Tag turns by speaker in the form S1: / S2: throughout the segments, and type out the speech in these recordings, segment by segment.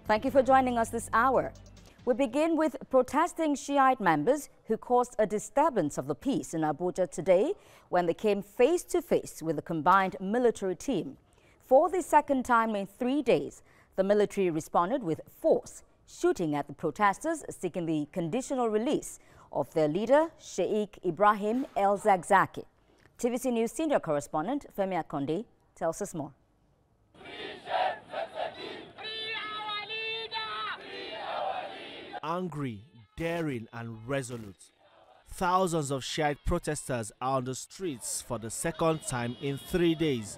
S1: Thank you for joining us this hour. We begin with protesting Shiite members who caused a disturbance of the peace in Abuja today when they came face to face with the combined military team. For the second time in 3 days, the military responded with force, shooting at the protesters seeking the conditional release of their leader, Shiite Ibrahim El-Zakzaky. TVC News senior correspondent Femi Akonde tells us more.
S2: Angry, daring and resolute, thousands of Shiite protesters are on the streets for the second time in 3 days.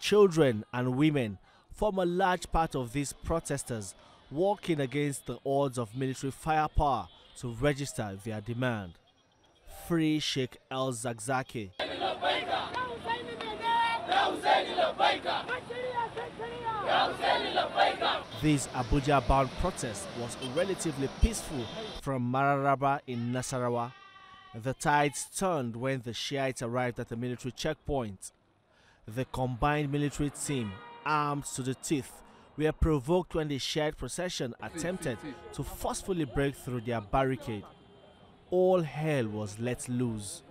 S2: Children and women form a large part of these protesters walking against the odds of military firepower to register their demand. Free Sheikh El-Zakzaky. This Abuja-bound protest was relatively peaceful from Mararaba in Nasarawa. The tides turned when the Shiites arrived at the military checkpoint. The combined military team, armed to the teeth, were provoked when the Shiite procession attempted to forcefully break through their barricade. All hell was let loose.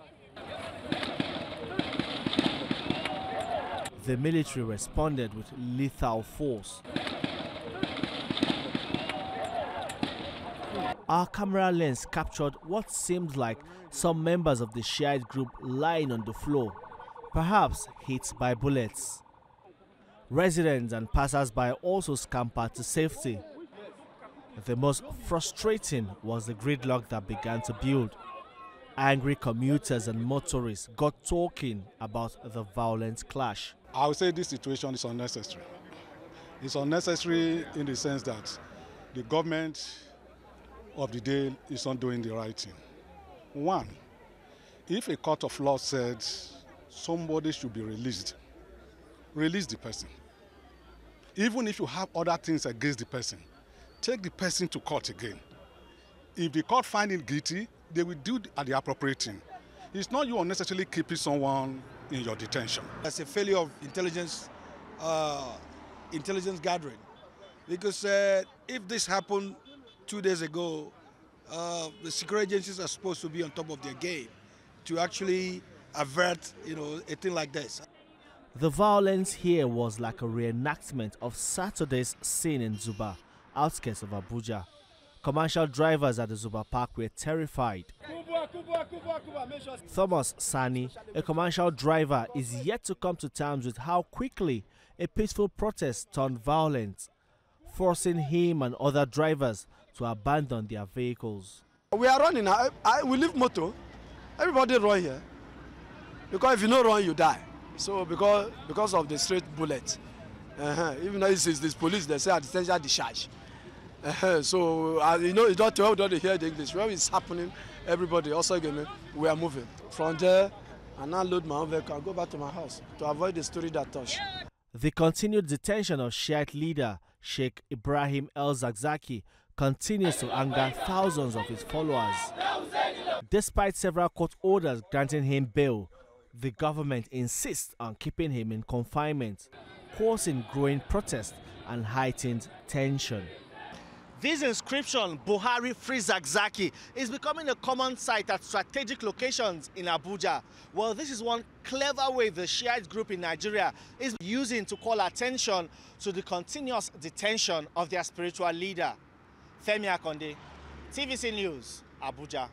S2: The military responded with lethal force. Our camera lens captured what seemed like some members of the Shiite group lying on the floor, perhaps hit by bullets. Residents and passers-by also scampered to safety. The most frustrating was the gridlock that began to build. Angry commuters and motorists got talking about the violent clash.
S3: I would say this situation is unnecessary. It's unnecessary in the sense that the government of the day is not doing the right thing. One, if a court of law said somebody should be released, release the person. Even if you have other things against the person, take the person to court again. If the court finds him guilty, they will do at the appropriate thing. It's not you unnecessarily keeping someone in your detention.
S4: That's a failure of intelligence gathering. Because if this happened 2 days ago, the security agencies are supposed to be on top of their game to actually avert, a thing like this.
S2: The violence here was like a reenactment of Saturday's scene in Zuba, outskirts of Abuja. Commercial drivers at the Zuba Park were terrified. Thomas Sani, a commercial driver, is yet to come to terms with how quickly a peaceful protest turned violent, forcing him and other drivers to abandon their vehicles.
S4: We are running. We leave motor. Everybody run here. Because if you don't run, you die. So because of the straight bullet. Even though it's this police, they say attention discharge. So you don't hear the English. When it's happening, everybody also we are moving from there, and now load my own vehicle and go back to my house to avoid the story that touch.
S2: The continued detention of Shiite leader Sheikh Ibrahim El-Zakzaky continues to anger thousands of his followers. Despite several court orders granting him bail, the government insists on keeping him in confinement, causing growing protest and heightened tension. This inscription, Buhari Free Zakzaky, is becoming a common sight at strategic locations in Abuja. Well, this is one clever way the Shiite group in Nigeria is using to call attention to the continuous detention of their spiritual leader. Femi Akonde, TVC News, Abuja.